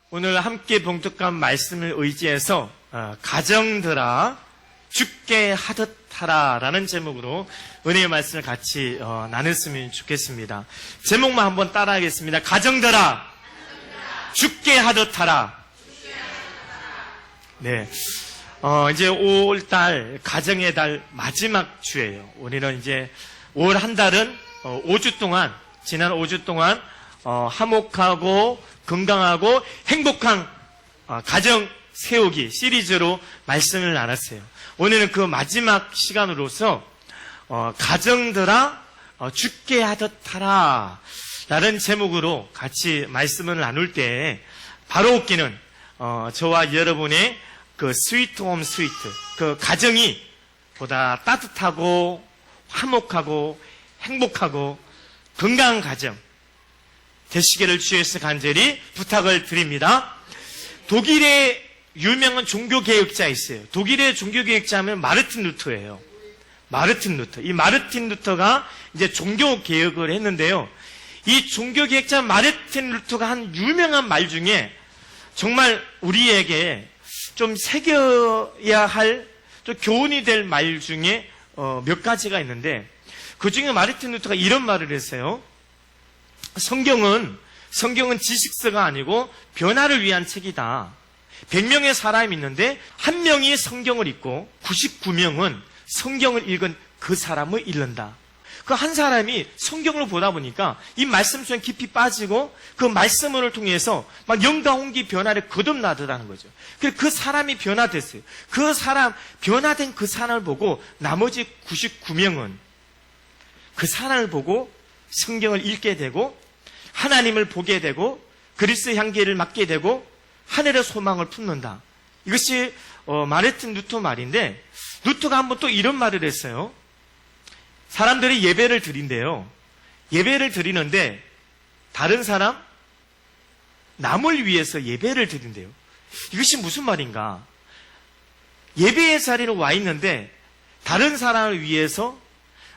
오늘 함께 봉독한 말씀을 의지해서 가정들아 죽게 하듯 하라 라는 제목으로 은혜의 말씀을 같이 나눴으면 좋겠습니다. 제목만 한번 따라하겠습니다. 가정들아 죽게 하듯 하라. 네. 이제 5월달 가정의 달 마지막 주예요. 우리는 이제 5월 한 달은 5주 동안, 지난 5주 동안 화목하고 건강하고 행복한 가정 세우기 시리즈로 말씀을 나눴어요. 오늘은 그 마지막 시간으로서 가정들아 죽게 하듯 하라 라는 제목으로 같이 말씀을 나눌 때 바로 웃기는 저와 여러분의 그 스위트 홈 스위트, 그 가정이 보다 따뜻하고 화목하고 행복하고 건강한 가정 되시기를 주에서 간절히 부탁을 드립니다. 독일의 유명한 종교개혁자 있어요. 독일의 종교개혁자 하면 마르틴 루터예요. 마르틴 루터. 이 마르틴 루터가 이제 종교개혁을 했는데요. 이 종교개혁자 마르틴 루터가 한 유명한 말 중에 정말 우리에게 좀 새겨야 할, 또 교훈이 될 말 중에 몇 가지가 있는데, 그 중에 마르틴 루터가 이런 말을 했어요. 성경은 지식서가 아니고 변화를 위한 책이다. 100명의 사람이 있는데 한 명이 성경을 읽고 99명은 성경을 읽은 그 사람을 읽는다. 그 한 사람이 성경을 보다 보니까 이 말씀 속에 깊이 빠지고 그 말씀을 통해서 막 영과 홍기 변화를 거듭나더라는 거죠. 그래서 그 사람이 변화됐어요. 그 사람, 변화된 그 사람을 보고 나머지 99명은 그 사람을 보고 성경을 읽게 되고 하나님을 보게 되고 그리스도의 향기를 맡게 되고 하늘의 소망을 품는다. 이것이 마르틴 루터 말인데, 루터가 한번 또 이런 말을 했어요. 사람들이 예배를 드린대요. 예배를 드리는데 다른 사람, 남을 위해서 예배를 드린대요. 이것이 무슨 말인가? 예배의 자리에 와 있는데 다른 사람을 위해서,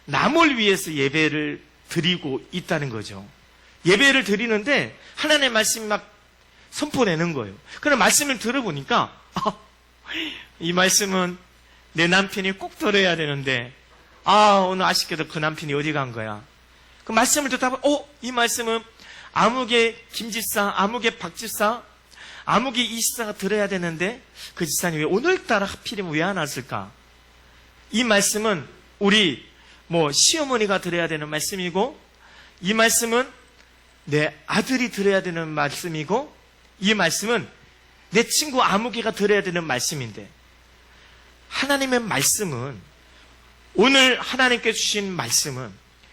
남을 위해서 예배를 드리고 있다는 거죠. 예배를 드리는데 하나님의 말씀이 막 선포되는 거예요. 그런 말씀을 들어보니까 이 말씀은 내 남편이 꼭 들어야 되는데 오늘 아쉽게도 그 남편이 어디 간 거야. 그 말씀을 듣다 보면 이 말씀은 아무개 김집사, 아무개 박집사, 아무개 이집사가 들어야 되는데 그 집사님 왜 오늘따라 하필이면 왜 안 왔을까? 이 말씀은 우리 시어머니가 들어야 되는 말씀이고, 이 말씀은 내 아들이 들어야 되는 말씀이고, 이 말씀은 내 친구 아무개가 들어야 되는 말씀인데, 하나님의 말씀은, 오늘 하나님께 주신 말씀은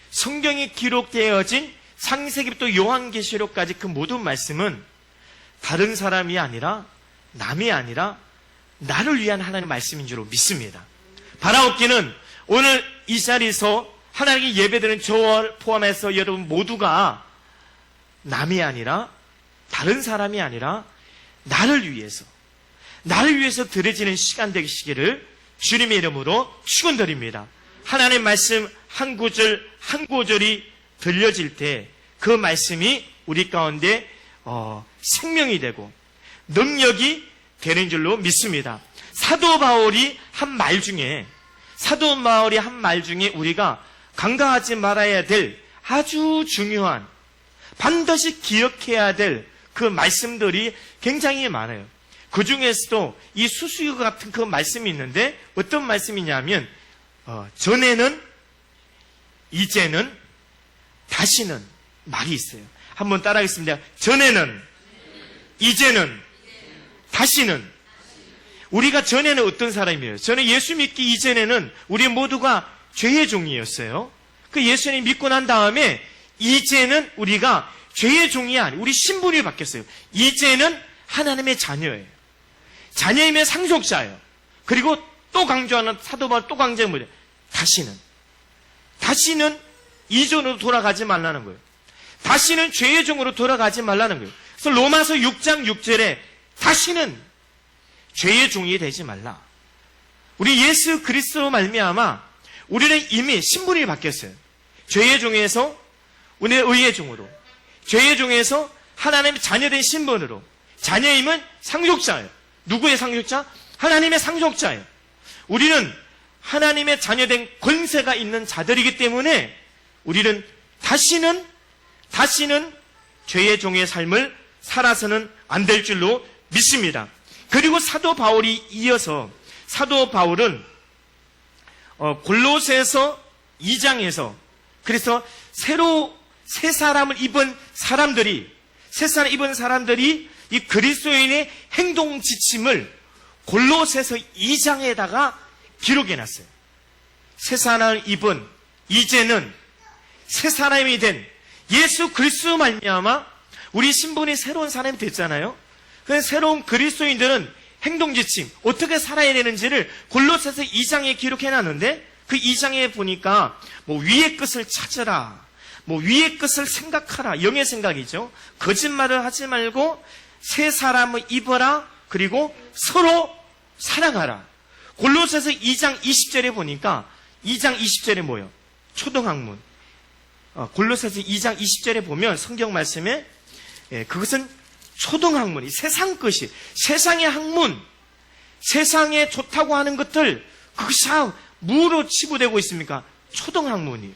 성경이 기록되어진 창세기부터 요한계시록까지 그 모든 말씀은 다른 사람이 아니라, 남이 아니라 나를 위한 하나님의 말씀인 줄 믿습니다. 바라옵기는 오늘 이 자리에서 하나님께 예배드리는 저와 포함해서 여러분 모두가 남이 아니라, 다른 사람이 아니라 나를 위해서 드려지는 시간 되시기를 주님의 이름으로 축원드립니다. 하나님의 말씀 한 구절 한 구절이 들려질 때 그 말씀이 우리 가운데 생명이 되고 능력이 되는 줄로 믿습니다. 사도 바울이 한 말 중에 우리가 간과하지 말아야 될 아주 중요한, 반드시 기억해야 될 그 말씀들이 굉장히 많아요. 그 중에서도 이 수수교 같은 그 말씀이 있는데 어떤 말씀이냐면 전에는, 이제는, 다시는 말이 있어요. 한번 따라하겠습니다. 전에는, 이제는, 다시는. 우리가 전에는 어떤 사람이에요? 저는 예수 믿기 이전에는 우리 모두가 죄의 종이었어요. 그 예수님 믿고 난 다음에 이제는 우리가 죄의 종이 아니고 우리 신분이 바뀌었어요. 이제는 하나님의 자녀예요. 자녀이면 상속자예요. 그리고 또 강조하는 사도 바울 또 강조하는 거예요. 다시는 이전으로 돌아가지 말라는 거예요. 다시는 죄의 종으로 돌아가지 말라는 거예요. 그래서 로마서 6장 6절에 다시는 죄의 종이 되지 말라. 우리 예수 그리스도로 말미암아 우리는 이미 신분이 바뀌었어요. 죄의 종에서 우리의 의의 종으로, 죄의 종에서 하나님의 자녀된 신분으로, 자녀임은 상속자예요. 누구의 상속자? 하나님의 상속자예요. 우리는 하나님의 자녀된 권세가 있는 자들이기 때문에 우리는 다시는 죄의 종의 삶을 살아서는 안 될 줄로 믿습니다. 그리고 사도 바울이 이어서 사도 바울은 골로새서 2장에서 그래서 새 사람을 입은 사람들이 이 그리스도인의 행동 지침을 골로새서 2장에다가 기록해놨어요. 새 사람을 입은 이제는 새 사람이 된 예수 그리스도 말미암아 우리 신분이 새로운 사람이 됐잖아요. 그래서 새로운 그리스도인들은 행동 지침 어떻게 살아야 되는지를 골로새서 2장에 기록해놨는데 그 2장에 보니까 뭐 위의 것을 찾으라, 뭐 위의 것을 생각하라, 영의 생각이죠. 거짓말을 하지 말고 새 사람을 입어라, 그리고 서로 사랑하라. 골로새서 2장 20절에 보니까 2장 20절에 뭐예요? 초등학문. 골로새서 2장 20절에 보면 성경 말씀에 그것은 초등학문이 세상 것이 세상의 학문, 세상에 좋다고 하는 것들 그것이 무로 치부되고 있습니까? 초등학문이에요.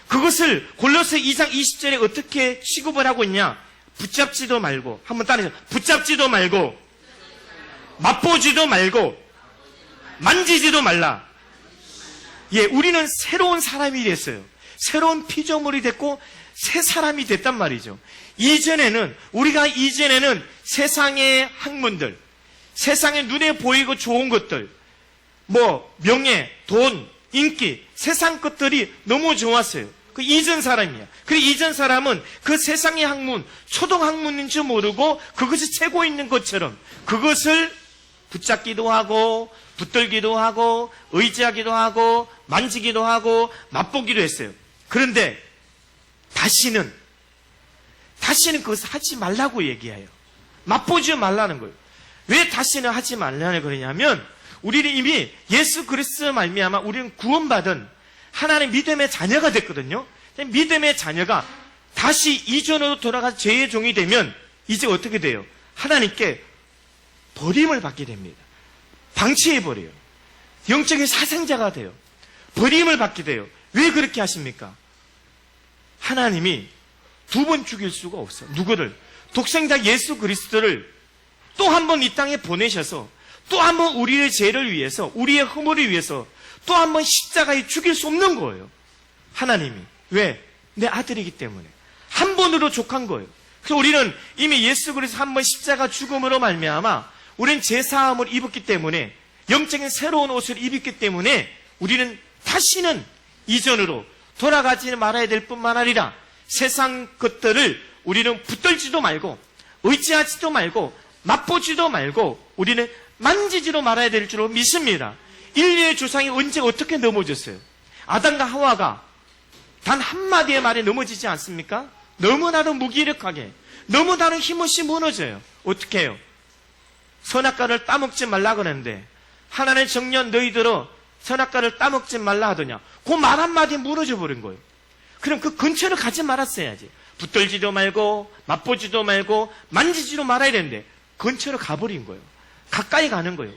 그것을 골로새 2장 20절에 어떻게 취급을 하고 있냐? 붙잡지도 말고, 한번 따라해서 붙잡지도 말고, 맛보지도 말고, 만지지도 말라. 예, 우리는 새로운 사람이 됐어요. 새로운 피조물이 됐고 새 사람이 됐단 말이죠. 우리가 이전에는 세상의 학문들, 세상의 눈에 보이고 좋은 것들, 뭐 명예, 돈, 인기, 세상 것들이 너무 좋았어요. 그 이전 사람이야. 그 이전 사람은 그 세상의 학문, 초등학문인 줄 모르고 그것이 최고 있는 것처럼 그것을 붙잡기도 하고 붙들기도 하고 의지하기도 하고 만지기도 하고 맛보기도 했어요. 그런데 다시는 그것을 하지 말라고 얘기해요. 맛보지 말라는 거예요. 왜 다시는 하지 말라고 그러냐면 우리는 이미 예수 그리스도 말미암아 우리는 구원받은 하나님의 믿음의 자녀가 됐거든요. 믿음의 자녀가 다시 이전으로 돌아가서 죄의 종이 되면 이제 어떻게 돼요? 하나님께 버림을 받게 됩니다. 방치해버려요. 영적인 사생자가 돼요. 버림을 받게 돼요. 왜 그렇게 하십니까? 하나님이 두 번 죽일 수가 없어. 누구를? 독생자 예수 그리스도를 또 한 번 이 땅에 보내셔서 또 한 번 우리의 죄를 위해서 우리의 허물을 위해서 또 한 번 십자가에 죽일 수 없는 거예요. 하나님이. 왜? 내 아들이기 때문에. 한 번으로 족한 거예요. 그래서 우리는 이미 예수 그리스도 한 번 십자가 죽음으로 말미암아 우리는 제사함을 입었기 때문에 영적인 새로운 옷을 입었기 때문에 우리는 다시는 이전으로 돌아가지 말아야 될 뿐만 아니라 세상 것들을 우리는 붙들지도 말고 의지하지도 말고 맛보지도 말고 우리는 만지지도 말아야 될 줄로 믿습니다. 인류의 조상이 언제 어떻게 넘어졌어요? 아담과 하와가 단 한마디의 말에 넘어지지 않습니까? 너무나도 무기력하게 너무나도 힘없이 무너져요. 어떻게 해요? 선악과를 따먹지 말라 그랬는데 하나님의 정령 너희들어 선악과를 따먹지 말라 하더냐. 그 말 한마디에 무너져 버린 거예요. 그럼 그 근처를 가지 말았어야지. 붙들지도 말고 맛보지도 말고 만지지도 말아야 되는데 근처로 가버린 거예요. 가까이 가는 거예요.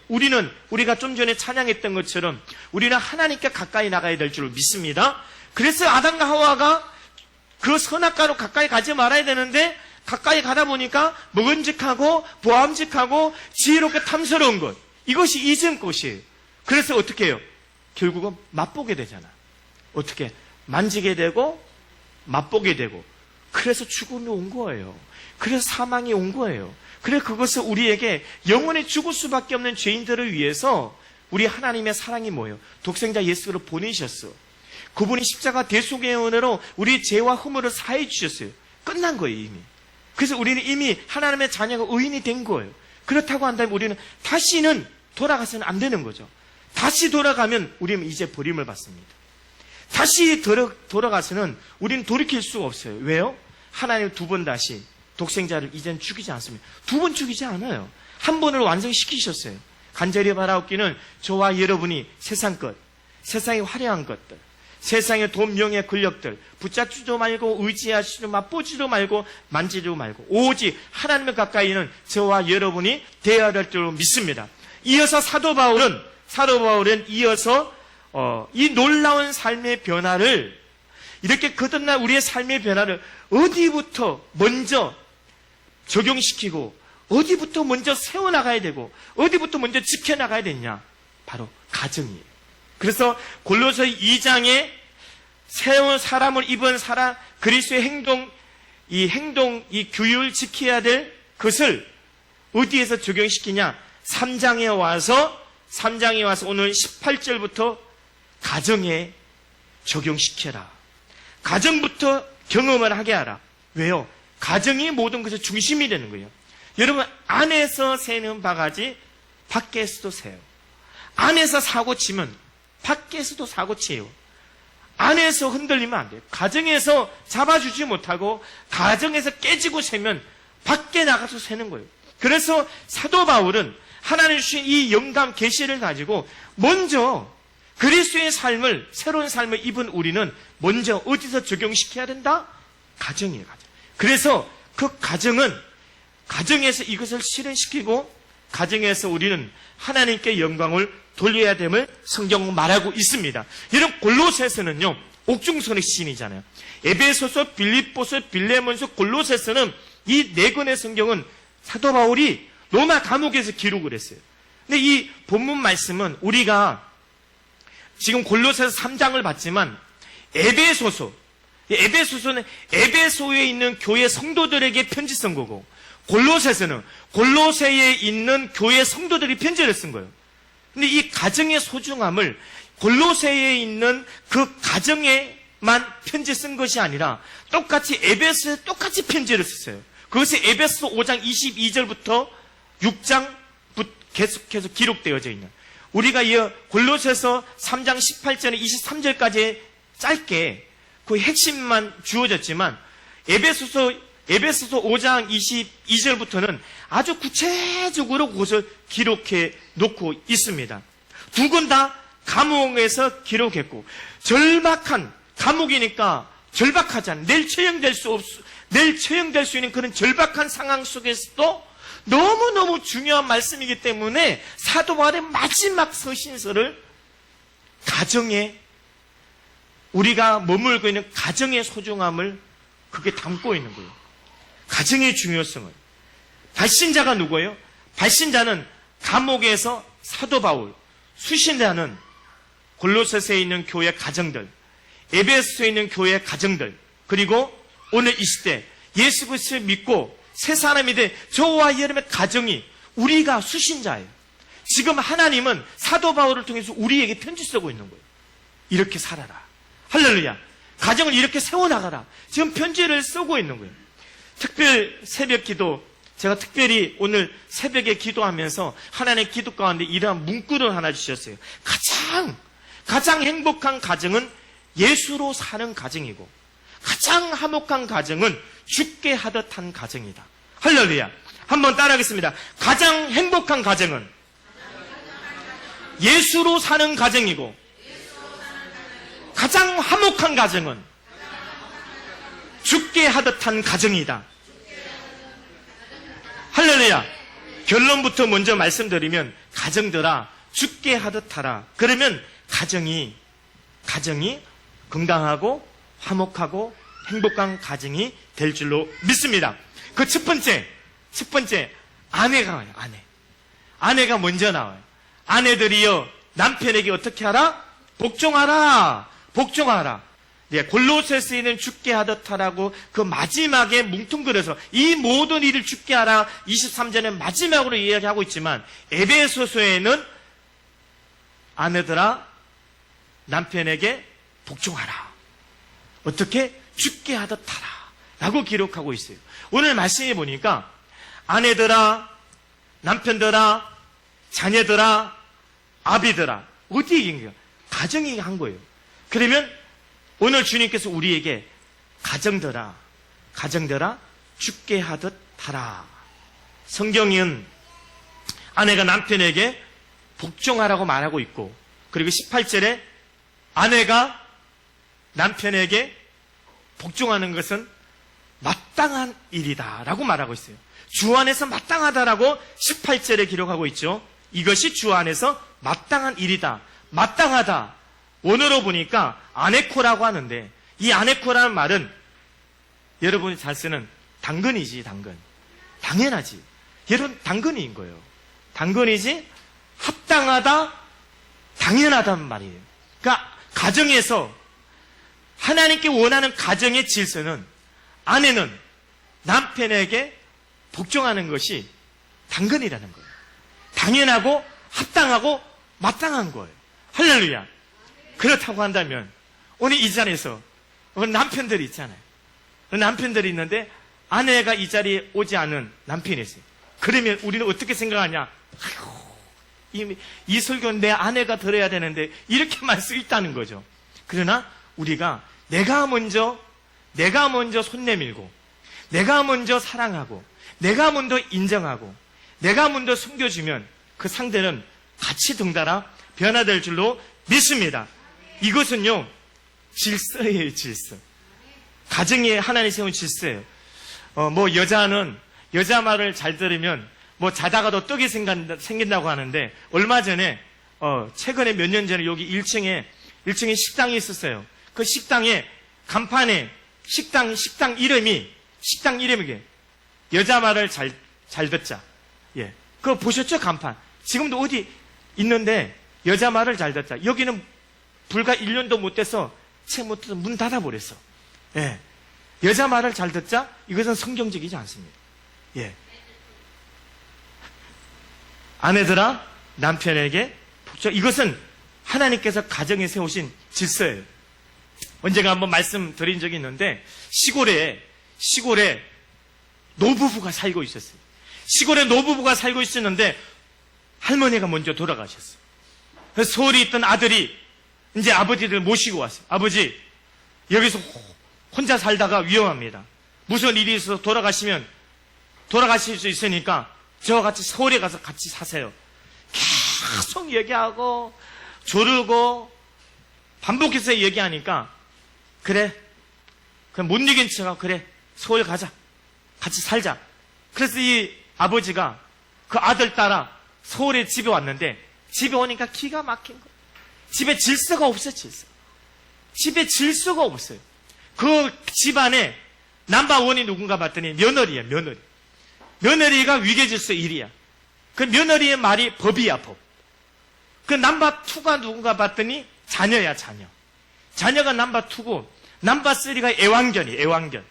우리가 좀 전에 찬양했던 것처럼 우리는 하나님께 가까이 나가야 될 줄 믿습니다. 그래서 아담과 하와가 그 선악과로 가까이 가지 말아야 되는데 가까이 가다 보니까 먹은직하고 보암직하고 지혜롭게 탐스러운 것, 이것이 이전 것이에요. 그래서 어떻게 해요? 결국은 맛보게 되잖아. 어떻게? 만지게 되고 맛보게 되고 그래서 죽음이 온 거예요. 그래서 사망이 온 거예요. 그래서 그것을 우리에게 영원히 죽을 수밖에 없는 죄인들을 위해서 우리 하나님의 사랑이 뭐예요? 독생자 예수를 보내셨어. 그분이 십자가 대속의 은혜로 우리 죄와 허물을 사해 주셨어요. 끝난 거예요, 이미. 그래서 우리는 이미 하나님의 자녀가 의인이 된 거예요. 그렇다고 한다면 우리는 다시는 돌아가서는 안 되는 거죠. 다시 돌아가면 우리는 이제 버림을 받습니다. 다시 돌아가서는 우리는 돌이킬 수가 없어요. 왜요? 하나님 두 번 다시 독생자를 이제는 죽이지 않습니다. 두 번 죽이지 않아요. 한 번을 완성시키셨어요. 간절히 바라옵기는 저와 여러분이 세상 것, 세상의 화려한 것들, 세상의 돈, 명예, 권력들 붙잡지도 말고 의지하시도 맛보지도 말고 만지도 말고 오직 하나님을 가까이 있는 저와 여러분이 되어야 될 줄로 믿습니다. 이어서 사도 바울은 이어서 이 놀라운 삶의 변화를 이렇게 거듭난 우리의 삶의 변화를 어디부터 먼저 적용시키고 어디부터 먼저 세워나가야 되고 어디부터 먼저 지켜나가야 되냐? 바로 가정이에요. 그래서 골로새 2장에 새로운 사람을 입은 사람 그리스도의 이 규율을 지켜야 될 것을 어디에서 적용시키냐? 3장에 와서 오늘 18절부터 가정에 적용시켜라. 가정부터 경험을 하게 하라. 왜요? 가정이 모든 것의 중심이 되는 거예요. 여러분, 안에서 새는 바가지 밖에서도 새요. 안에서 사고 치면 밖에서도 사고 치요. 안에서 흔들리면 안 돼요. 가정에서 잡아주지 못하고 가정에서 깨지고 새면 밖에 나가서 새는 거예요. 그래서 사도 바울은 하나님 주신 이 영감 계시를 가지고 먼저 그리스도의 삶을 새로운 삶을 입은 우리는 먼저 어디서 적용시켜야 된다? 가정이에요. 가정. 그래서 그 가정에서 이것을 실현시키고 가정에서 우리는 하나님께 영광을 돌려야 됨을 성경은 말하고 있습니다. 여러분, 골로새서는요 옥중선의 시인이잖아요. 에베소서, 빌립보서, 빌레몬서, 골로새서는 이 네 권의 성경은 사도 바울이 로마 감옥에서 기록을 했어요. 근데 이 본문 말씀은 우리가 지금 골로새서 3장을 봤지만 에베소서는 에베소에 있는 교회 성도들에게 편지 쓴 거고 골로새서는 골로새에 있는 교회 성도들이 편지를 쓴 거예요. 근데 이 가정의 소중함을 골로새에 있는 그 가정에만 편지 쓴 것이 아니라 똑같이 에베소에 똑같이 편지를 썼어요. 그것이 에베소 5장 22절부터 6장 계속해서 기록되어져 있는 우리가 이 골로새서 3장 18절에 23절까지 짧게 그 핵심만 주어졌지만 에베소서 5장 22절부터는 아주 구체적으로 그것을 기록해 놓고 있습니다. 두 권 다 감옥에서 기록했고 절박한 감옥이니까 절박하잖아요. 내일 처형될 수 있는 그런 절박한 상황 속에서도 너무너무 중요한 말씀이기 때문에 사도 바울의 마지막 서신서를 가정에 우리가 머물고 있는 가정의 소중함을 그게 담고 있는 거예요. 가정의 중요성을. 발신자가 누구예요? 발신자는 감옥에서 사도 바울, 수신자는 골로새서에 있는 교회 가정들, 에베소에 있는 교회 가정들, 그리고 오늘 이 시대 예수 그리스도를 믿고 새 사람이 된 저와 여러분의 가정이 우리가 수신자예요. 지금 하나님은 사도 바울을 통해서 우리에게 편지 쓰고 있는 거예요. 이렇게 살아라. 할렐루야. 가정을 이렇게 세워나가라. 지금 편지를 쓰고 있는 거예요. 특별 새벽 기도, 제가 특별히 오늘 새벽에 기도하면서 하나님의 기도 가운데 이러한 문구를 하나 주셨어요. 가장 행복한 가정은 예수로 사는 가정이고 가장 화목한 가정은 죽게 하듯 한 가정이다. 할렐루야. 한번 따라하겠습니다. 가장 행복한 가정은 예수로 사는 가정이고 가장 화목한 가정은 죽게 하듯 한 가정이다. 할렐루야. 결론부터 먼저 말씀드리면 가정들아 죽게 하듯 하라. 그러면 가정이 건강하고 화목하고 행복한 가정이 될 줄로 믿습니다. 그 첫 번째 아내가 와요. 아내가 먼저 나와요. 아내들이여 남편에게 어떻게 하라? 복종하라. 네, 골로새서에 있는 죽게 하듯 하라고 그 마지막에 뭉뚱그려서 이 모든 일을 죽게 하라 23절에 마지막으로 이야기하고 있지만 에베소서에는 아내들아 남편에게 복종하라. 어떻게? 죽게 하듯 하라 라고 기록하고 있어요. 오늘 말씀해 보니까 아내들아, 남편들아, 자녀들아, 아비들아 어디에 얘기한 거예요? 가정이 한 거예요. 그러면 오늘 주님께서 우리에게 가정들아 죽게 하듯 하라. 성경은 아내가 남편에게 복종하라고 말하고 있고 그리고 18절에 아내가 남편에게 복종하는 것은 마땅한 일이다라고 말하고 있어요. 주 안에서 마땅하다라고 18절에 기록하고 있죠. 이것이 주 안에서 마땅한 일이다. 마땅하다. 원어로 보니까 아네코라고 하는데, 이 아네코라는 말은 여러분이 잘 쓰는 당근이지, 당근. 당연하지. 여러분, 당근인 거예요. 당근이지, 합당하다, 당연하다는 말이에요. 그러니까 가정에서 하나님께 원하는 가정의 질서는 아내는 남편에게 복종하는 것이 당근이라는 거예요. 당연하고 합당하고 마땅한 거예요. 할렐루야. 그렇다고 한다면 오늘 이 자리에서 남편들이 있잖아요. 남편들이 있는데 아내가 이 자리에 오지 않은 남편이 있어요. 그러면 우리는 어떻게 생각하냐? 아이고, 이 설교는 내 아내가 들어야 되는데 이렇게만 써 있다는 거죠. 그러나 우리가 내가 먼저 손 내밀고, 내가 먼저 사랑하고, 내가 먼저 인정하고, 내가 먼저 숨겨주면 그 상대는 같이 등달아 변화될 줄로 믿습니다. 이것은요, 질서예요, 질서. 가정에 하나님 세운 질서예요. 여자는 여자 말을 잘 들으면 자다가도 떡이 생긴다고 하는데, 얼마 전에 최근에 몇 년 전에 여기 1층에 식당이 있었어요. 그 식당에 간판에 식당 이름이 여자 말을 잘 듣자. 예. 그거 보셨죠? 간판. 지금도 어디 있는데 여자 말을 잘 듣자. 여기는 불과 1년도 못 돼서 채무터 문 닫아버렸어. 예. 여자 말을 잘 듣자. 이것은 성경적이지 않습니다. 예. 아내들아 남편에게 복종. 이것은 하나님께서 가정에 세우신 질서예요. 언젠가 한번 말씀드린 적이 있는데 시골에 노부부가 살고 있었어요. 시골에 노부부가 살고 있었는데 할머니가 먼저 돌아가셨어요. 그래서 서울에 있던 아들이 이제 아버지를 모시고 왔어요. 아버지, 여기서 혼자 살다가 위험합니다. 무슨 일이 있어서 돌아가실 수 있으니까 저와 같이 서울에 가서 같이 사세요. 계속 얘기하고 조르고 반복해서 얘기하니까 그래, 못 이긴 척하고 그래, 서울 가자, 같이 살자. 그래서 이 아버지가 그 아들 따라 서울에 집에 왔는데 집에 오니까 기가 막힌 거예요. 집에 질서가 없어요. 집에 질서가 없어요. 그 집안에 넘버원이 누군가 봤더니 며느리야. 며느리가 위계질서 1위야. 그 며느리의 말이 법이야, 법. 그 넘버2가 누군가 봤더니 자녀야, 자녀. 자녀가 넘버2고 넘버3가 애완견.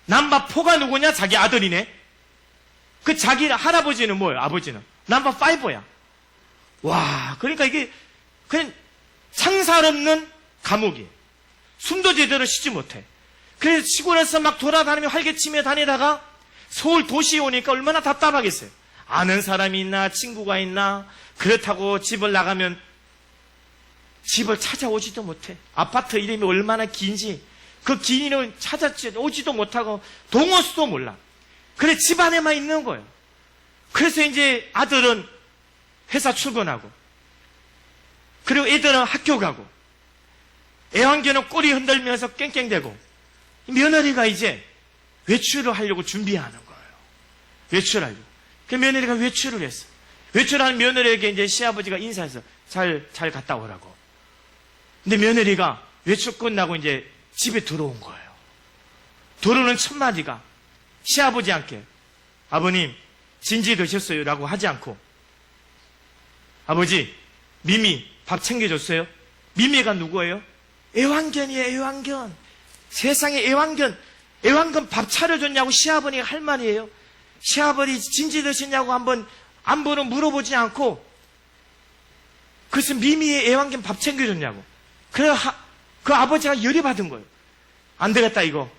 넘버4가 누구냐? 자기 아들이네. 그 자기 할아버지는 뭐예요? 아버지는 넘버5야. 와, 그러니까 이게 그냥 창살 없는 감옥이에요. 숨도 제대로 쉬지 못해. 그래서 시골에서 막 돌아다니며 활개치며 다니다가 서울 도시에 오니까 얼마나 답답하겠어요. 아는 사람이 있나, 친구가 있나. 그렇다고 집을 나가면 집을 찾아오지도 못해. 아파트 이름이 얼마나 긴지 그 긴 이름 오지도 못하고 동호수도 몰라. 그래, 집 안에만 있는 거예요. 그래서 이제 아들은 회사 출근하고, 그리고 애들은 학교 가고, 애완견은 꼬리 흔들면서 깽깽대고, 며느리가 이제 외출을 하려고 준비하는 거예요. 외출하려고. 그 며느리가 외출을 했어. 외출하는 며느리에게 이제 시아버지가 인사해서 잘 갔다 오라고. 근데 며느리가 외출 끝나고 이제 집에 들어온 거예요. 들어오는 첫 마디가 시아버지한테 아버님 진지 드셨어요? 라고 하지 않고, 아버지 미미 밥 챙겨줬어요? 미미가 누구예요? 애완견이에요. 애완견. 세상에 애완견 밥 차려줬냐고 시아버지가 할 말이에요. 시아버지 진지 드셨냐고 한번 안부는 물어보지 않고, 그래서 미미의 애완견 밥 챙겨줬냐고. 그래, 그 아버지가 열이 받은 거예요. 안 되겠다, 이거.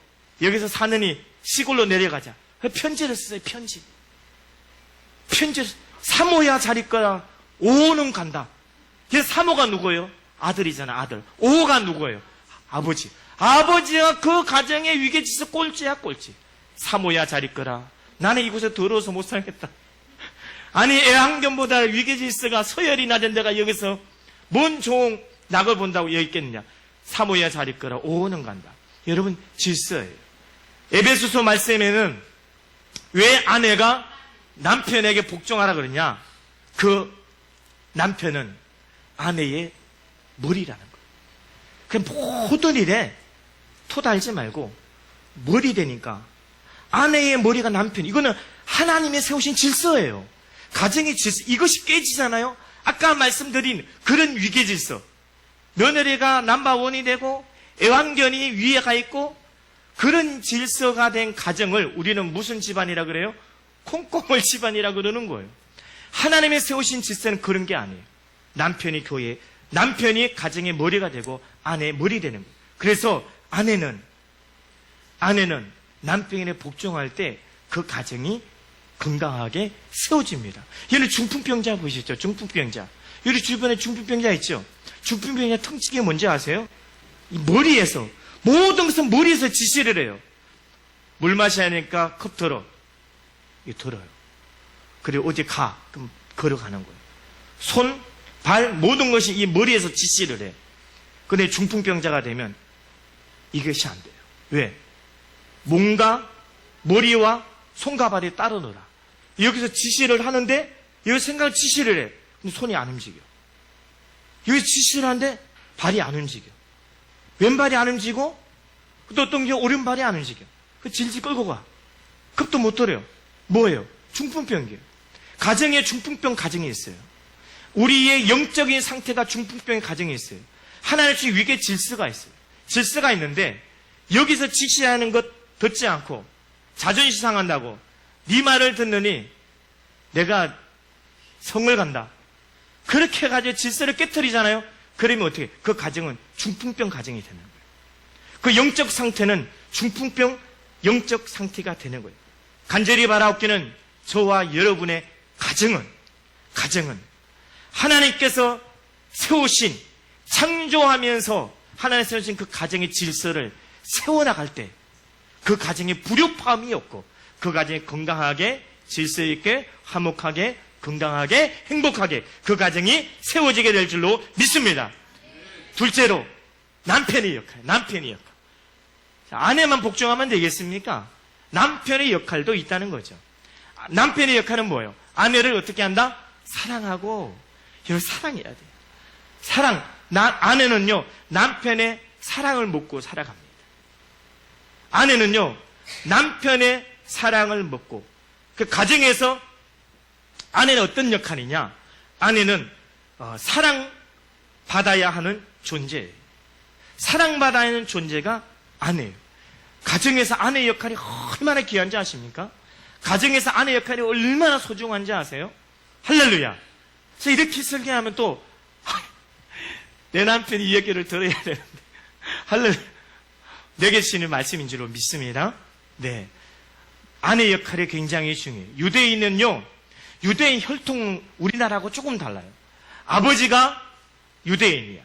여기서 사느니 시골로 내려가자. 편지를 썼어요, 편지. 사모야 잘 있거라. 5호는 간다. 그래서 사모가 누구예요? 아들이잖아, 아들. 5호가 누구예요? 아버지. 아버지가 그 가정의 위계질서 꼴찌야, 꼴찌. 사모야 잘 있거라. 나는 이곳에 더러워서 못 살겠다. 아니, 애완견보다 위계질서가 서열이 낮은 데가 여기서 뭔 좋은 낙을 본다고 여기 있겠느냐. 사모야 잘 이끌어 오는 간다. 여러분, 질서예요. 에베소서 말씀에는 왜 아내가 남편에게 복종하라 그러냐? 그 남편은 아내의 머리라는 거예요. 그 모든 일에 토 달지 말고 머리 되니까 아내의 머리가 남편. 이거는 하나님이 세우신 질서예요. 가정의 질서. 이것이 깨지잖아요. 아까 말씀드린 그런 위계 질서. 며느리가 넘버원이 되고 애완견이 위에 가 있고 그런 질서가 된 가정을 우리는 무슨 집안이라 그래요? 콩고물 집안이라 그러는 거예요. 하나님이 세우신 질서는 그런 게 아니에요. 남편이 교회, 남편이 가정의 머리가 되고 아내의 머리 되는 거예요. 그래서 아내는 남편에 복종할 때 그 가정이 건강하게 세워집니다. 얘는 중풍병자 보이시죠? 중풍병자. 여기 주변에 중풍병자 있죠? 중풍병자 특징이 뭔지 아세요? 이 머리에서, 모든 것은 머리에서 지시를 해요. 물 마셔야 하니까 컵 들어. 이거 들어요. 그리고 어디 가. 그럼 걸어가는 거예요. 손, 발, 모든 것이 이 머리에서 지시를 해요. 근데 중풍병자가 되면 이것이 안 돼요. 왜? 몸과 머리와 손과 발이 따로 놀아. 여기서 지시를 하는데 여기 생각 지시를 해. 그럼 손이 안 움직여. 여기 지시를 하는데 발이 안 움직여. 왼발이 안 움직이고 또 어떤 게 오른발이 안 움직여. 그 질질 끌고 가. 급도 못 들어요. 뭐예요? 중풍병이에요. 가정에 중풍병 가정이 있어요. 우리의 영적인 상태가 중풍병의 가정이 있어요. 하나님의 위계 질서가 있어요. 질서가 있는데 여기서 지시하는 것 듣지 않고 자존심 상한다고 네 말을 듣느니 내가 성을 간다. 그렇게 해가지고 질서를 깨트리잖아요. 그러면 어떻게? 그 가정은 중풍병 가정이 되는 거예요. 그 영적 상태는 중풍병 영적 상태가 되는 거예요. 간절히 바라옵기는 저와 여러분의 가정은 하나님께서 세우신, 창조하면서 하나님 세우신 그 가정의 질서를 세워나갈 때 그 가정에 불협화음이 없고 그 가정이 건강하게 질서 있게 화목하게 건강하게 행복하게 그 가정이 세워지게 될 줄로 믿습니다. 둘째로 남편의 역할. 아내만 복종하면 되겠습니까? 남편의 역할도 있다는 거죠. 남편의 역할은 뭐예요? 아내를 어떻게 한다? 사랑하고. 이걸 사랑해야 돼요. 아내는요 남편의 사랑을 먹고 살아갑니다. 아내는요 남편의 사랑을 먹고, 그 가정에서 아내는 어떤 역할이냐? 아내는 사랑받아야 하는 존재예요. 사랑받아야 하는 존재가 아내예요. 가정에서 아내의 역할이 얼마나 귀한지 아십니까? 가정에서 아내의 역할이 얼마나 소중한지 아세요? 할렐루야. 그래서 이렇게 설교하면 또 내 남편이 이 얘기를 들어야 되는데 할렐루야. 내게 주시는 말씀인 줄로 믿습니다. 네, 아내의 역할이 굉장히 중요해요. 유대인은요, 유대인 혈통 우리나라하고 조금 달라요. 아버지가 유대인이야.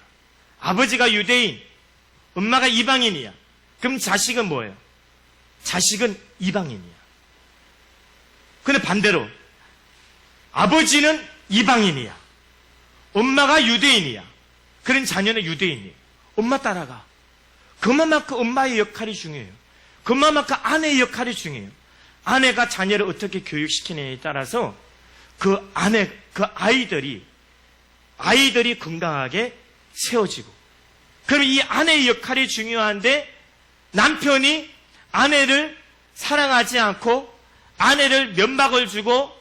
아버지가 유대인, 엄마가 이방인이야. 그럼 자식은 뭐예요? 자식은 이방인이야. 근데 반대로 아버지는 이방인이야. 엄마가 유대인이야. 그런 자녀는 유대인이에요. 엄마 따라가. 그만큼 엄마의 역할이 중요해요. 그만큼 아내의 역할이 중요해요. 아내가 자녀를 어떻게 교육시키느냐에 따라서 그 아이들이 건강하게 세워지고. 그럼 이 아내의 역할이 중요한데 남편이 아내를 사랑하지 않고 아내를 면박을 주고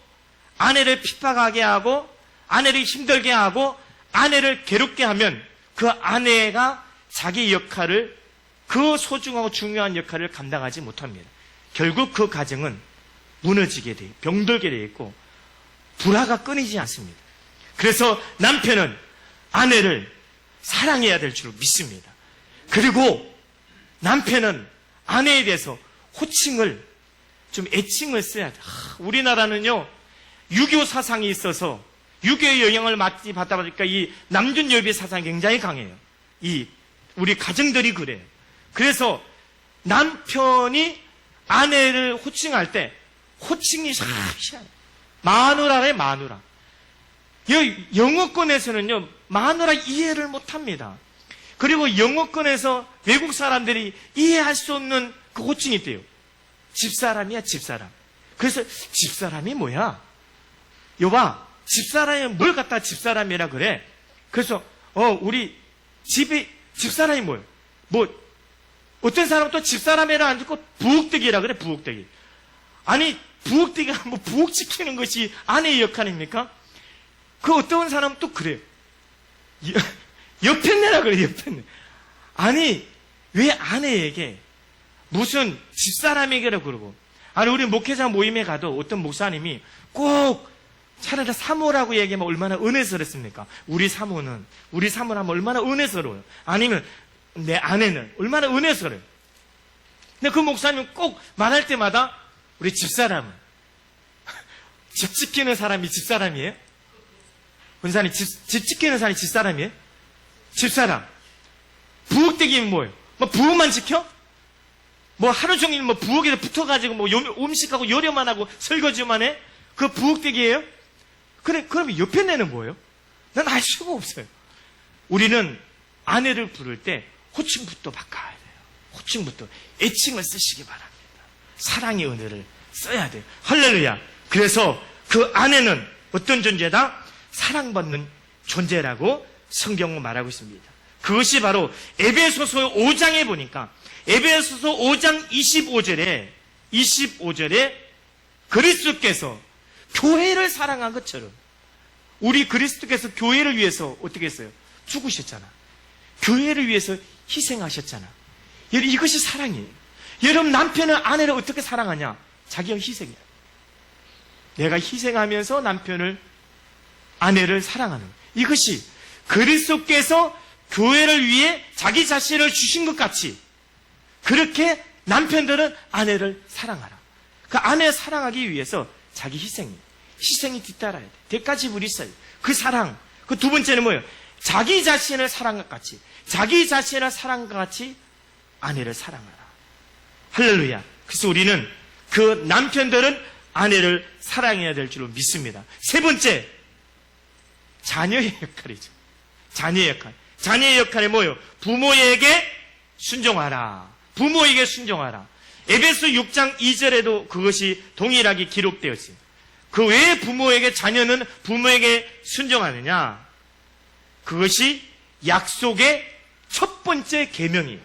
아내를 핍박하게 하고 아내를 힘들게 하고 아내를 괴롭게 하면 그 아내가 자기 역할을, 그 소중하고 중요한 역할을 감당하지 못합니다. 결국 그 가정은 무너지게 돼, 병들게 돼 있고 불화가 끊이지 않습니다. 그래서 남편은 아내를 사랑해야 될 줄 믿습니다. 그리고 남편은 아내에 대해서 호칭을, 좀 애칭을 써야 돼. 우리나라는요 유교 사상이 있어서 유교의 영향을 많이 받다 보니까 이 남존여비 사상이 굉장히 강해요. 우리 가정들이 그래요. 그래서 남편이 아내를 호칭할 때 호칭이 샤샤 마누라래, 마누라. 영어권에서는요 마누라 이해를 못합니다. 그리고 영어권에서 외국 사람들이 이해할 수 없는 그 호칭이 있대요. 집사람이야, 집사람. 그래서 집사람이 뭐야? 여봐, 집사람이 뭘 갖다 집사람이라 그래? 그래서 우리 집이 집사람이 뭐예요? 뭐 어떤 사람은 또 집사람이라 안 듣고 부엌대기라 그래, 부엌대기. 아니, 부엌대기가 뭐 부엌 지키는 것이 아내의 역할입니까? 그 어떤 사람은 또 그래요. 옆편내라 그래, 옆편내. 아니, 왜 아내에게 무슨 집사람에게라고 그러고. 아니, 우리 목회자 모임에 가도 어떤 목사님이 꼭 차라리 사모라고 얘기하면 얼마나 은혜스럽습니까? 우리 사모는 하면 얼마나 은혜스러워요. 아니면 내 아내는 얼마나 은혜스러워요. 근데 그 목사님은 꼭 말할 때마다 우리 집사람은 집 지키는 사람이 집사람이에요? 권사님 집 지키는 사람이 집사람이에요? 집사람. 부엌대기는 뭐예요? 뭐 부엌만 지켜? 뭐 하루 종일 뭐 부엌에서 붙어가지고 뭐 음식하고 요리만 하고 설거지만 해? 그 부엌대기예요? 그러면 옆에 내는 뭐예요? 난 알 수가 없어요. 우리는 아내를 부를 때 호칭부터 바꿔야 돼요. 호칭부터. 애칭을 쓰시기 바랍니다. 사랑의 은혜를 써야 돼요. 할렐루야. 그래서 그 아내는 어떤 존재다? 사랑받는 존재라고 성경은 말하고 있습니다. 그것이 바로 에베소서 5장에 보니까 에베소서 5장 25절에 그리스도께서 교회를 사랑한 것처럼 우리 그리스도께서 교회를 위해서 어떻게 했어요? 죽으셨잖아. 교회를 위해서 희생하셨잖아. 이것이 사랑이에요. 여러분 남편은 아내를 어떻게 사랑하냐? 자기가 희생이야. 내가 희생하면서 아내를 사랑하는 거예요. 이것이 그리스도께서 교회를 위해 자기 자신을 주신 것 같이 그렇게 남편들은 아내를 사랑하라. 그 아내를 사랑하기 위해서 자기 희생이 뒤따라야 돼. 대가 지불이 있어요. 그 사랑. 그 두 번째는 뭐예요? 자기 자신을 사랑과 같이 아내를 사랑하라. 할렐루야. 그래서 우리는 그 남편들은 아내를 사랑해야 될 줄로 믿습니다. 세 번째, 자녀의 역할이죠. 자녀의 역할. 자녀의 역할이 뭐예요? 부모에게 순종하라. 부모에게 순종하라. 에베소 6장 2절에도 그것이 동일하게 기록되었어요. 그 왜 자녀는 부모에게 순종하느냐? 그것이 약속의 첫 번째 계명이에요.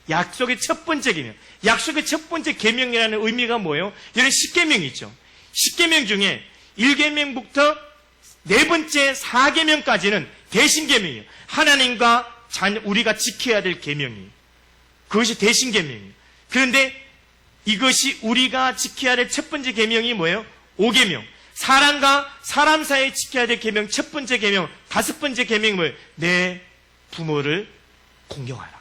약속의 첫 번째 계명. 약속의 첫 번째 계명이라는 의미가 뭐예요? 여기 10계명이 있죠. 10계명 중에 1계명부터 네 번째 4계명까지는 대신계명이에요. 하나님과 우리가 지켜야 될 계명이에요. 그것이 대신계명이에요. 그런데 이것이 우리가 지켜야 될 첫 번째 계명이 뭐예요? 5계명. 사람과 사람 사이에 지켜야 될 계명, 첫 번째 계명, 다섯 번째 계명이 뭐예요? 내 부모를 공경하라.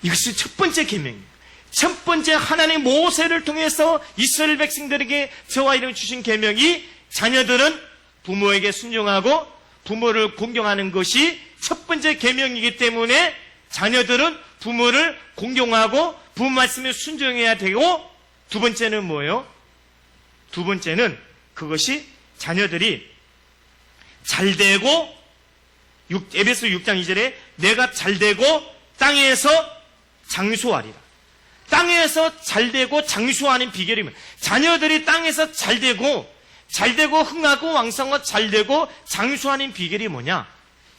이것이 첫 번째 계명이에요. 첫 번째 하나님 모세를 통해서 이스라엘 백성들에게 저와 이름 주신 계명이 자녀들은 부모에게 순종하고 부모를 공경하는 것이 첫 번째 계명이기 때문에 자녀들은 부모를 공경하고 부모 말씀에 순종해야 되고 두 번째는 뭐예요? 두 번째는 그것이 자녀들이 잘되고 에베소 6장 2절에 내가 잘되고 땅에서 장수하리라. 땅에서 잘되고 장수하는 비결이 뭐예요? 자녀들이 땅에서 잘되고 흥하고 왕성하고 잘되고 장수하는 비결이 뭐냐?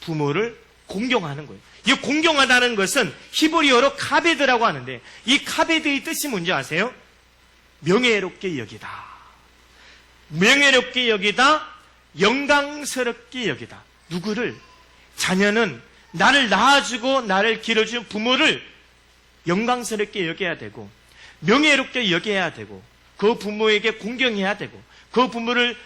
부모를 공경하는 거예요. 이 공경하다는 것은 히브리어로 카베드라고 하는데 이 카베드의 뜻이 뭔지 아세요? 명예롭게 여기다. 명예롭게 여기다. 영광스럽게 여기다. 누구를? 자녀는 나를 낳아주고 나를 기르준 부모를 영광스럽게 여겨야 되고 명예롭게 여겨야 되고 그 부모에게 공경해야 되고 그 부모를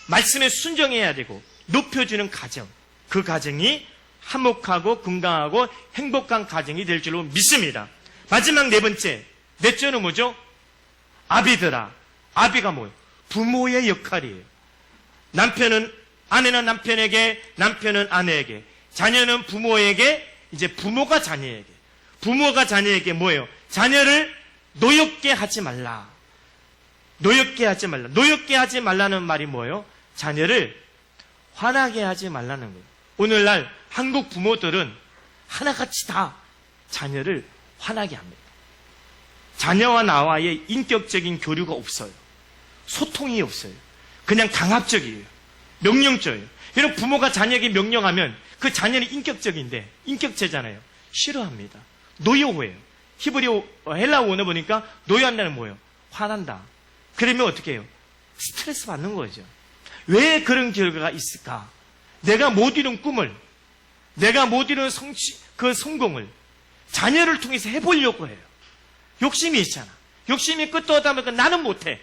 말씀에 순종해야 되고 높여주는 가정, 그 가정이 화목하고 건강하고 행복한 가정이 될 줄로 믿습니다. 마지막 네 번째, 넷째는 뭐죠? 아비들아. 아비가 뭐예요? 부모의 역할이에요. 아내는 남편에게, 남편은 아내에게, 자녀는 부모에게, 이제 부모가 자녀에게 뭐예요? 자녀를 노엽게 하지 말라. 노엽게 하지 말라는 말이 뭐예요? 자녀를 화나게 하지 말라는 거예요. 오늘날 한국 부모들은 하나같이 다 자녀를 화나게 합니다. 자녀와 나와의 인격적인 교류가 없어요. 소통이 없어요. 그냥 강압적이에요. 명령적이에요. 여러분, 부모가 자녀에게 명령하면 그 자녀는 인격적인데, 인격체잖아요. 싫어합니다. 노여워해요. 히브리어, 헬라어 원어 보니까 노여한다는 뭐예요? 화난다. 그러면 어떻게 해요? 스트레스 받는 거죠. 왜 그런 결과가 있을까? 내가 못 이룬 꿈을, 내가 못 이룬 그 성공을 자녀를 통해서 해보려고 해요. 욕심이 있잖아. 욕심이 끝도 없다 보니까 나는 못해.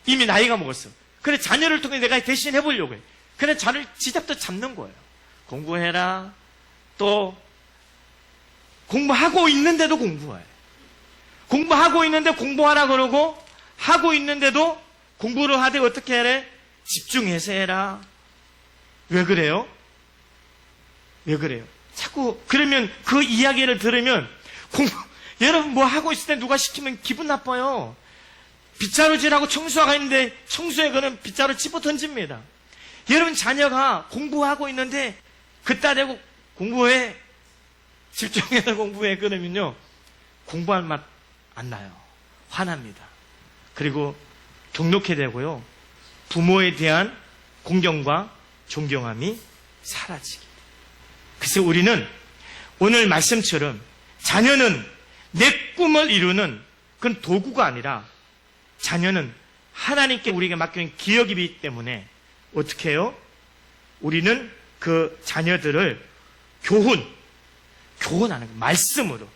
이미 나이가 먹었어. 그래, 자녀를 통해 내가 대신 해보려고 해. 그래, 자를 지잡도 잡는 거예요. 공부해라. 또 공부하고 있는데도 공부해. 공부하고 있는데 공부하라 그러고, 하고 있는데도 공부를 하되 어떻게 해래? 집중해서 해라. 왜 그래요? 왜 그래요? 자꾸 그러면 그 이야기를 들으면 여러분 뭐 하고 있을 때 누가 시키면 기분 나빠요. 빗자루질하고 청소가 있는데 청소에 그는 빗자루 집어 던집니다. 여러분 자녀가 공부하고 있는데 그따 대고 공부해, 집중해서 공부해 그러면요 공부할 맛 안 나요. 화납니다. 그리고 경록해 되고요 부모에 대한 공경과 존경함이 사라지게. 그래서 우리는 오늘 말씀처럼 자녀는 내 꿈을 이루는 그건 도구가 아니라 자녀는 하나님께 우리에게 맡기는 기업이기 때문에 어떻게 해요? 우리는 그 자녀들을 교훈하는 거예요.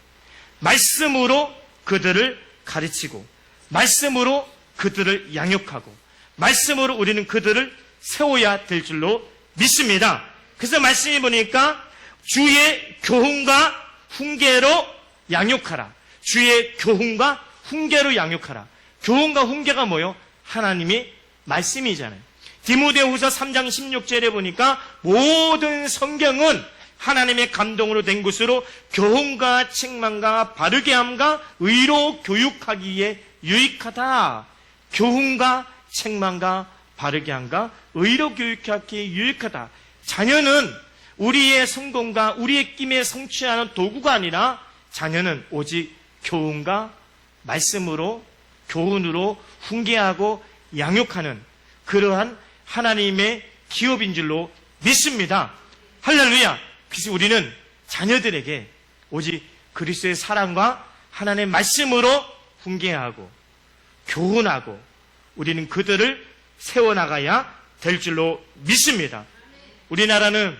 말씀으로 그들을 가르치고, 말씀으로 그들을 양육하고, 말씀으로 우리는 그들을 세워야 될 줄로 믿습니다. 그래서 말씀이 보니까 주의 교훈과 훈계로 양육하라. 주의 교훈과 훈계로 양육하라. 교훈과 훈계가 뭐예요? 하나님의 말씀이잖아요. 디모데후서 3장 16절에 보니까 모든 성경은 하나님의 감동으로 된 것으로 교훈과 책망과 바르게 함과 의로 교육하기에 유익하다. 교훈과 책망과 바르게 함과 의로 교육하기에 유익하다. 자녀는 우리의 성공과 우리의 꿈에 성취하는 도구가 아니라 자녀는 오직 교훈과 말씀으로, 교훈으로 훈계하고 양육하는 그러한 하나님의 기업인 줄로 믿습니다. 할렐루야. 그래서 우리는 자녀들에게 오직 그리스도의 사랑과 하나님의 말씀으로 훈계하고 교훈하고 우리는 그들을 세워나가야 될 줄로 믿습니다. 우리나라는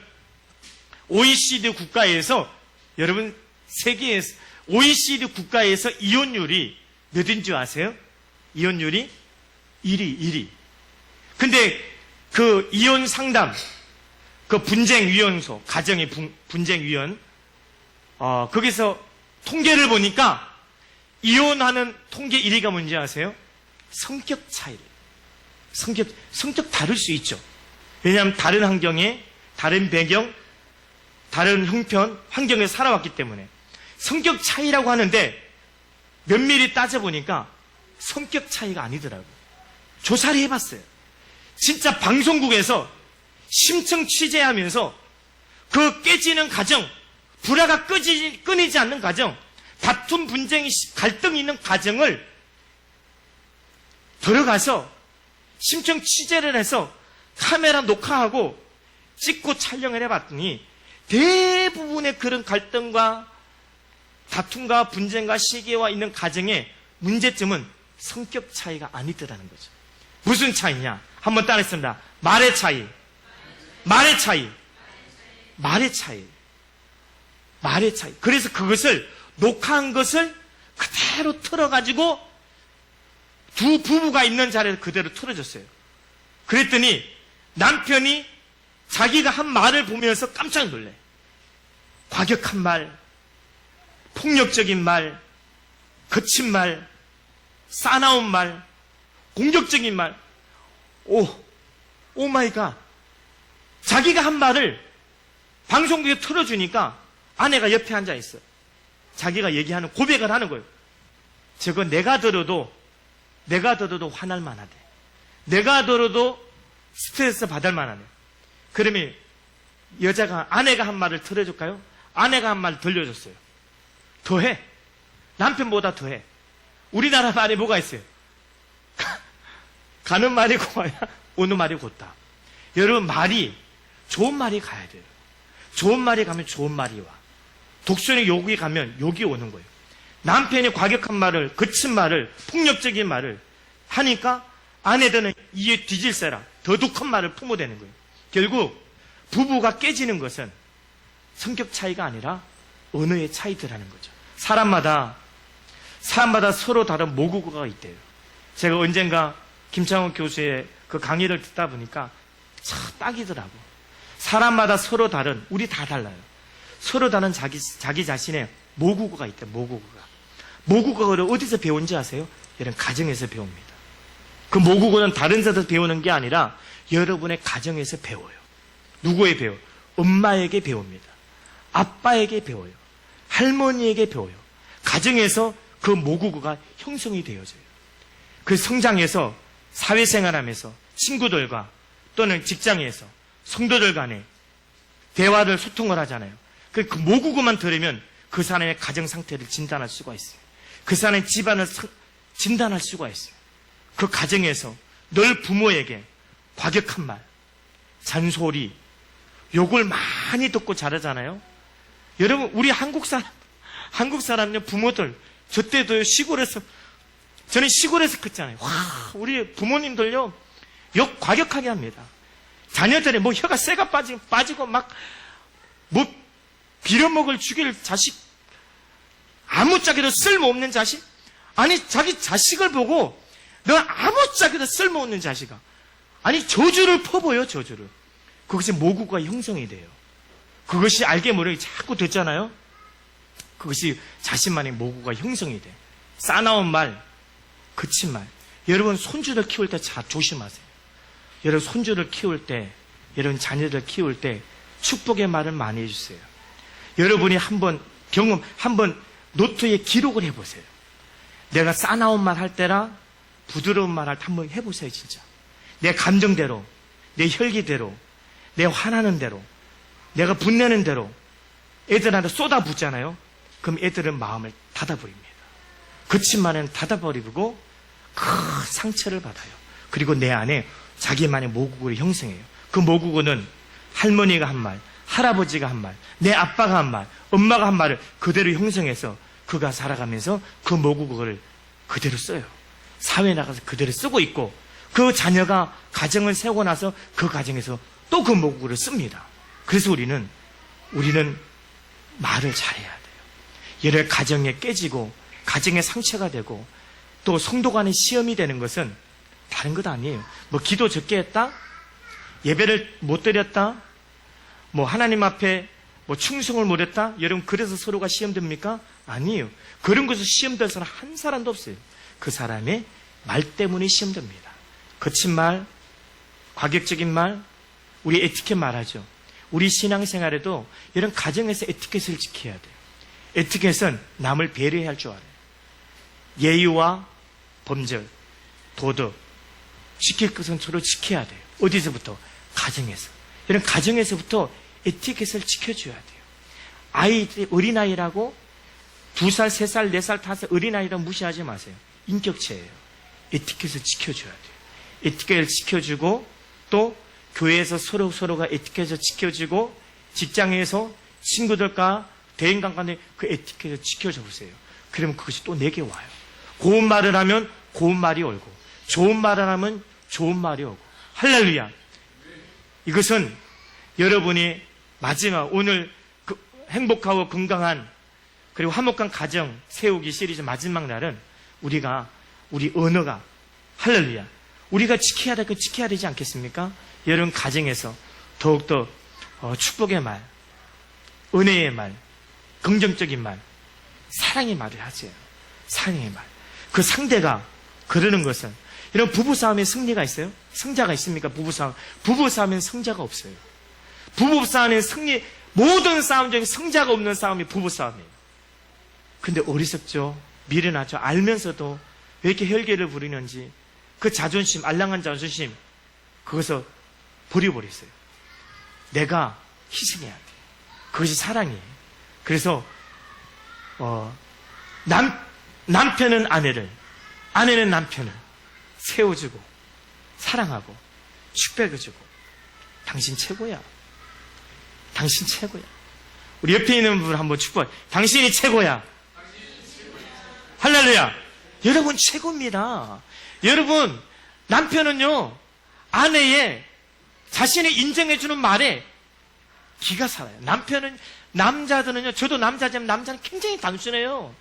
OECD 국가에서, 여러분 세계에서 OECD 국가에서 이혼율이 몇인 줄 아세요? 이혼율이 1위. 근데 그 이혼 상담, 그 분쟁위원소, 가정의 분쟁위원, 거기서 통계를 보니까 이혼하는 통계 1위가 뭔지 아세요? 성격 차이를. 성격 다를 수 있죠. 왜냐하면 다른 환경에, 다른 배경, 다른 형편, 환경에 살아왔기 때문에. 성격 차이라고 하는데 면밀히 따져보니까 성격 차이가 아니더라고요. 조사를 해봤어요. 진짜 방송국에서 심층 취재하면서 그 깨지는 가정, 불화가 끊이지 않는 가정, 다툼, 분쟁이, 갈등이 있는 가정을 들어가서 심층 취재를 해서 카메라 녹화하고 찍고 촬영을 해봤더니 대부분의 그런 갈등과 다툼과 분쟁과 시기와 있는 가정의 문제점은 성격 차이가 아니더라는 거죠. 무슨 차이냐? 한번 따라했습니다. 말의 차이. 그래서 그것을 녹화한 것을 그대로 틀어가지고 두 부부가 있는 자리에서 그대로 틀어줬어요. 그랬더니 남편이 자기가 한 말을 보면서 깜짝 놀래. 과격한 말, 폭력적인 말, 거친 말, 싸나운 말, 공격적인 말. 오 마이 갓. 자기가 한 말을 방송국에 틀어주니까 아내가 옆에 앉아 있어요. 자기가 얘기하는, 고백을 하는 거예요. 저거 내가 들어도 화날 만하대. 내가 들어도 스트레스 받을 만하네. 그러면 아내가 한 말을 틀어줄까요? 아내가 한 말 들려줬어요. 더해. 남편보다 더해. 우리나라 말이 뭐가 있어요? 가는 말이 고와야 오는 말이 곧다. 여러분, 말이 좋은 말이 가야 돼요. 좋은 말이 가면 좋은 말이 와. 독선의 욕이 가면 욕이 오는 거예요. 남편이 과격한 말을, 거친 말을, 폭력적인 말을 하니까 아내들은 이에 뒤질세라 더 독한 말을 품어대는 거예요. 결국 부부가 깨지는 것은 성격 차이가 아니라 언어의 차이더라는 거죠. 사람마다 서로 다른 모국어가 있대요. 제가 언젠가 김창훈 교수의 그 강의를 듣다 보니까 참 딱이더라고. 사람마다 서로 다른, 우리 다 달라요. 서로 다른 자기 자신의 모국어가 있대, 모국어가. 모국어를 어디서 배운지 아세요? 여러분, 가정에서 배웁니다. 그 모국어는 다른 데서 배우는 게 아니라 여러분의 가정에서 배워요. 누구에 배워요? 엄마에게 배웁니다. 아빠에게 배워요. 할머니에게 배워요. 가정에서 그 모국어가 형성이 되어져요. 그 성장해서 사회생활하면서 친구들과 또는 직장에서 성도들 간에 대화를 소통을 하잖아요. 그 모국어만 들으면 그 사람의 가정 상태를 진단할 수가 있어요. 그 사람의 집안을 진단할 수가 있어요. 그 가정에서 늘 부모에게 과격한 말, 잔소리, 욕을 많이 듣고 자라잖아요. 여러분, 우리 한국 사람요, 부모들, 저 때도 저는 시골에서 컸잖아요. 와, 우리 부모님들요, 욕 과격하게 합니다. 자녀들이 뭐 혀가 쇠가 빠지고 막, 뭐, 빌어먹을 죽일 자식, 아무짝에도 쓸모없는 자식? 아니, 자기 자식을 보고, 너 아무짝에도 쓸모없는 자식아. 아니, 저주를 퍼부어요, 저주를. 그것이 모국어가 형성이 돼요. 그것이 알게 모르게 자꾸 듣잖아요. 그것이 자신만의 모국어가 형성이 돼. 싸나운 말, 거친 말. 여러분, 손주를 키울 때 잘 조심하세요. 여러분, 손주를 키울 때, 여러분, 자녀를 키울 때 축복의 말을 많이 해주세요. 여러분이 한번 노트에 기록을 해보세요. 내가 싸나운 말 할 때랑 부드러운 말 할 때 한번 해보세요, 진짜. 내 감정대로, 내 혈기대로, 내 화나는 대로, 내가 분내는 대로 애들한테 쏟아붓잖아요. 그럼 애들은 마음을 닫아버립니다. 거친 말은 닫아버리고 큰 상처를 받아요. 그리고 내 안에 자기만의 모국어를 형성해요. 그 모국어는 할머니가 한 말, 할아버지가 한 말, 내 아빠가 한 말, 엄마가 한 말을 그대로 형성해서 그가 살아가면서 그 모국어를 그대로 써요. 사회에 나가서 그대로 쓰고 있고 그 자녀가 가정을 세우고 나서 그 가정에서 또 그 모국어를 씁니다. 그래서 우리는 말을 잘해야 돼요. 여러 가정에 깨지고 가정에 상처가 되고 또 성도 간의 시험이 되는 것은 다른 것 아니에요. 뭐 기도 적게 했다? 예배를 못 드렸다? 뭐 하나님 앞에 뭐 충성을 못했다? 여러분, 그래서 서로가 시험됩니까? 아니에요. 그런 것을 시험될 사람 한 사람도 없어요. 그 사람의 말 때문에 시험됩니다. 거친 말, 과격적인 말, 우리 에티켓 말하죠. 우리 신앙생활에도 이런 가정에서 에티켓을 지켜야 돼요. 에티켓은 남을 배려해야 할 줄 알아요. 예의와 범절, 도덕, 지킬 것은 서로 지켜야 돼요. 어디서부터? 가정에서. 이런 가정에서부터 에티켓을 지켜줘야 돼요. 어린아이라고 2살, 3살, 4살, 5살 어린아이라고 무시하지 마세요. 인격체예요. 에티켓을 지켜줘야 돼요. 에티켓을 지켜주고 또 교회에서 서로가 에티켓을 지켜주고 직장에서 친구들과 대인간 간에 그 에티켓을 지켜줘 보세요. 그러면 그것이 또 내게 와요. 고운 말을 하면 고운 말이 오고 좋은 말을 하면 좋은 말이 오고 할렐루야. 이것은 여러분이 마지막 오늘 그 행복하고 건강한 그리고 화목한 가정 세우기 시리즈 마지막 날은 우리 언어가 할렐루야. 우리가 지켜야 될 거 지켜야 되지 않겠습니까? 여러분 가정에서 더욱더 축복의 말, 은혜의 말, 긍정적인 말, 사랑의 말을 하세요. 사랑의 말. 그 상대가 그러는 것은 이런 부부싸움에 승리가 있어요? 승자가 있습니까? 부부싸움엔 승자가 없어요. 부부싸움엔 모든 싸움 중에 승자가 없는 싸움이 부부싸움이에요. 근데 어리석죠? 미련하죠? 알면서도 왜 이렇게 혈기를 부리는지 그 자존심, 알랑한 자존심 그것을 버려버렸어요. 내가 희생해야 돼. 그것이 사랑이에요. 그래서 남편은 아내를, 아내는 남편을 세워주고 사랑하고 축복해주고 당신 최고야. 당신 최고야. 우리 옆에 있는 분 한번 축복해. 당신이 최고야. 할렐루야. 여러분 최고입니다. 여러분 남편은요 아내의 자신을 인정해주는 말에 기가 살아요. 남자들은요, 저도 남자지만 남자는 굉장히 단순해요.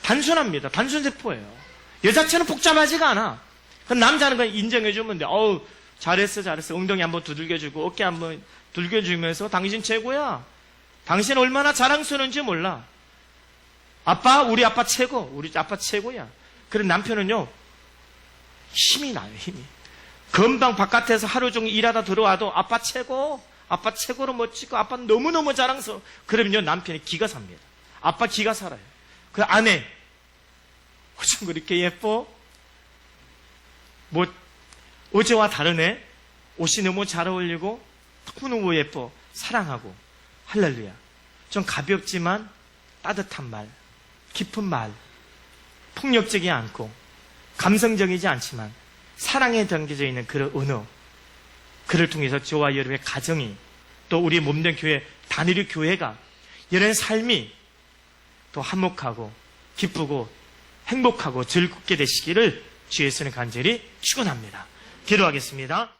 단순합니다. 단순세포예요. 여자처럼 복잡하지가 않아. 그럼 남자는 그냥 인정해주면 돼. 어우, 잘했어. 엉덩이 한번 두들겨주고, 어깨 한번 두들겨주면서 당신 최고야. 당신 얼마나 자랑스러운지 몰라. 아빠, 우리 아빠 최고. 우리 아빠 최고야. 그런 남편은요, 힘이 나요, 힘이. 금방 바깥에서 하루 종일 일하다 들어와도 아빠 최고. 아빠 최고로 멋지고 아빠 너무너무 자랑스러워. 그러면요 남편이 기가 삽니다. 아빠 기가 살아요. 그 아내 어쩜 그렇게 예뻐? 뭐 어제와 다르네. 옷이 너무 잘 어울리고 너무너무 예뻐. 사랑하고 할렐루야. 좀 가볍지만 따뜻한 말, 깊은 말, 폭력적이지 않고 감성적이지 않지만 사랑에 담겨져 있는 그런 언어, 그를 통해서 저와 여러분의 가정이 또 우리 몸된 교회, 단일의 교회가 이런 삶이 또 화목하고 기쁘고 행복하고 즐겁게 되시기를 주의 손에 간절히 축원합니다. 기도하겠습니다.